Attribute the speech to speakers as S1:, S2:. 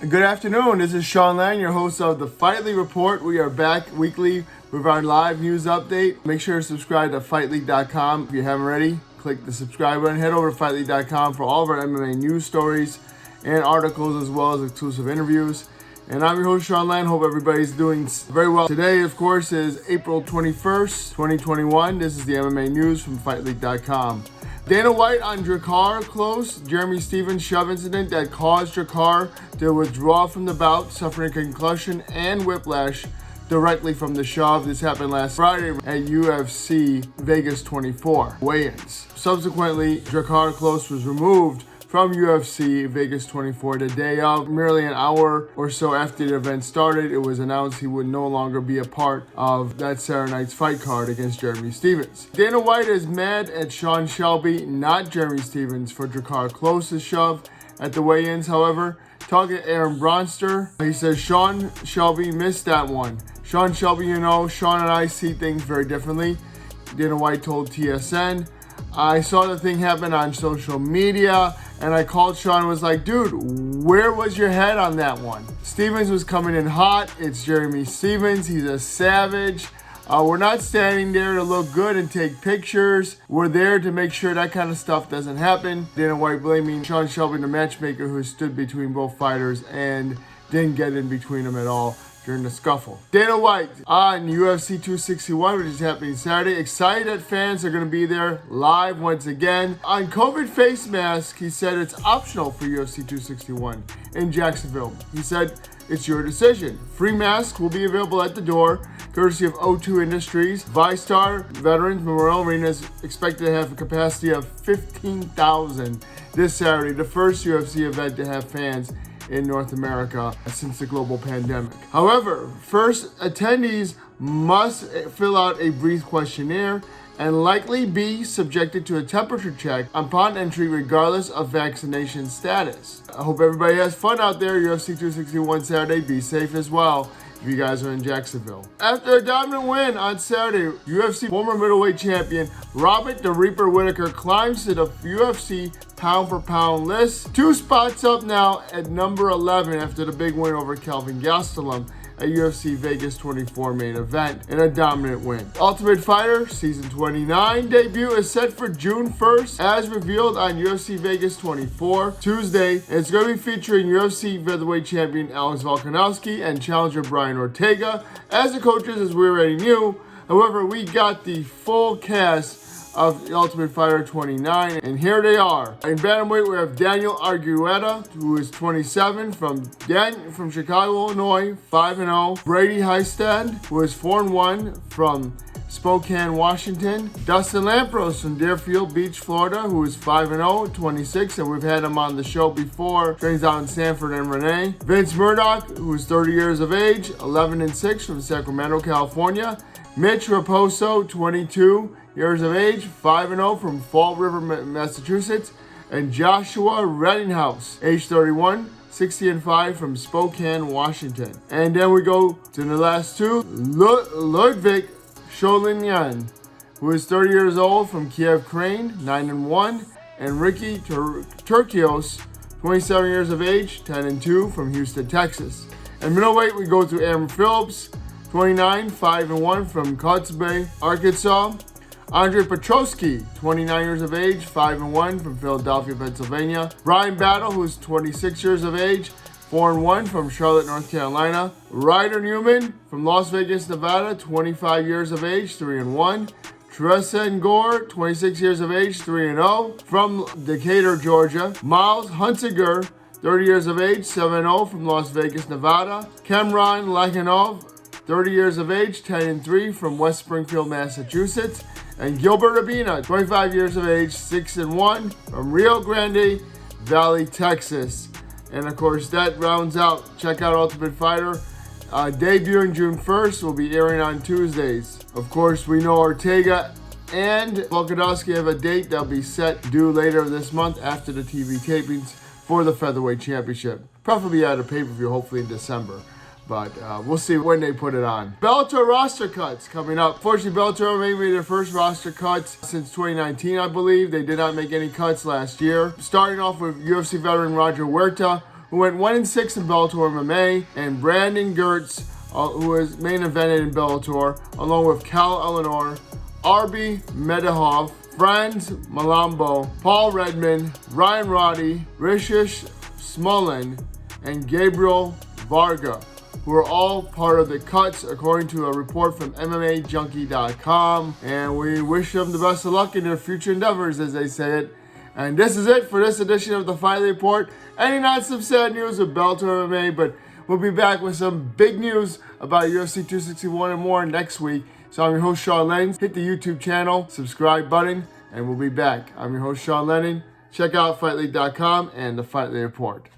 S1: Good afternoon, this is Sean Lennon, your host of the Fightlete Report. We are back weekly with our live news update. Make sure to subscribe to Fightlete.com if you haven't already. Click the subscribe button, head over to Fightlete.com for all of our MMA news stories and articles as well as exclusive interviews. And I'm your host, Sean Lennon. Hope everybody's doing very well. Today, of course, is April 21st, 2021. This is the MMA news from Fightlete.com. Dana White on Drakkar close. Jeremy Stephens shove incident that caused Drakkar to withdraw from the bout, suffering a concussion and whiplash directly from the shove. This happened last Friday at UFC Vegas 24 weigh-ins. Subsequently, Drakkar close was removed from UFC Vegas 24 the day of. Merely an hour or so after the event started, it was announced he would no longer be a part of that Saturday night's fight card against Jeremy Stephens. Dana White is mad at Sean Shelby, not Jeremy Stephens, for Drakkar Close's shove at the weigh-ins. However, talking to Aaron Bronster, he says Sean Shelby missed that one. Sean Shelby, Sean and I see things very differently. Dana White told TSN, I saw the thing happen on social media, and I called Sean and was like, dude, where was your head on that one? Stephens was coming in hot. It's Jeremy Stephens. He's a savage. We're not standing there to look good and take pictures. We're there to make sure that kind of stuff doesn't happen. Dana White blaming Sean Shelby, the matchmaker who stood between both fighters and didn't get in between them at all during the scuffle. Dana White on UFC 261, which is happening Saturday. Excited that fans are going to be there live once again. On COVID face mask, he said it's optional for UFC 261 in Jacksonville. He said, it's your decision. Free masks will be available at the door, courtesy of O2 Industries. ViStar Veterans Memorial Arena is expected to have a capacity of 15,000 this Saturday, the first UFC event to have fans in North America since the global pandemic. However, first attendees must fill out a brief questionnaire and likely be subjected to a temperature check upon entry regardless of vaccination status. I hope everybody has fun out there. UFC 261 Saturday, be safe as well if you guys are in Jacksonville. After a dominant win on Saturday, UFC former middleweight champion Robert the Reaper Whittaker climbs to the UFC pound-for-pound list. 2 spots up now at number 11 after the big win over Kelvin Gastelum at UFC Vegas 24 main event in a dominant win. Ultimate Fighter Season 29 debut is set for June 1st as revealed on UFC Vegas 24 Tuesday. It's going to be featuring UFC featherweight champion Alex Volkanovski and challenger Brian Ortega as the coaches, as we already knew. However, we got the full cast of the Ultimate Fighter 29, and here they are. In bantamweight, we have Daniel Argueta, who is 27, from Chicago, Illinois, 5-0. Brady Heistad, who is 4-1, from Spokane, Washington. Dustin Lampros from Deerfield Beach, Florida, who is 5-0, 26, and we've had him on the show before. Trains out in Sanford and Renee. Vince Murdoch, who is 30 years of age, 11-6, from Sacramento, California. Mitch Raposo, 22 years of age, 5-0 from Fall River, Massachusetts. And Joshua Reddinghouse, age 31, 60-5 from Spokane, Washington. And then we go to the last two, Ludwig Sholinyan, who is 30 years old, from Kiev, Ukraine, 9-1. And Ricky Turkios, 27 years of age, 10-2 from Houston, Texas. And middleweight, we go to Aaron Phillips, 29, 5-1 from Cutsbay, Arkansas. Andre Petrosky, 29 years of age, 5-1 from Philadelphia, Pennsylvania. Brian Battle, who's 26 years of age, 4-1 from Charlotte, North Carolina. Ryder Newman from Las Vegas, Nevada, 25 years of age, 3-1. Tressen Gore, 26 years of age, 3-0 from Decatur, Georgia. Miles Hunsiger, 30 years of age, 7-0 from Las Vegas, Nevada. Kemron Lachanov, 30 years of age, 10-3 from West Springfield, Massachusetts. And Gilbert Urbina, 25 years of age, 6-1 from Rio Grande Valley, Texas. And of course, that rounds out. Check out Ultimate Fighter. Debuting June 1st, will be airing on Tuesdays. Of course, we know Ortega and Volkanovski have a date that'll be set due later this month after the TV tapings for the Featherweight Championship. Preferably at a pay-per-view, hopefully in December. But we'll see when they put it on. Bellator roster cuts coming up. Fortunately, Bellator MMA made their first roster cuts since 2019, I believe. They did not make any cuts last year. Starting off with UFC veteran Roger Huerta, who went 1-6 in Bellator MMA, and Brandon Gertz, who was main evented in Bellator, along with Cal Eleanor, Arby Medahov, Franz Malambo, Paul Redman, Ryan Roddy, Rishish Smolin, and Gabriel Varga, who are all part of the cuts, according to a report from MMAJunkie.com. And we wish them the best of luck in their future endeavors, as they say it. And this is it for this edition of the Fightlete Report. Any not some sad news of Bellator MMA, but we'll be back with some big news about UFC 261 and more next week. So I'm your host, Sean Lennon. Hit the YouTube channel, subscribe button, and we'll be back. I'm your host, Sean Lennon. Check out Fightlete.com and the Fightlete Report.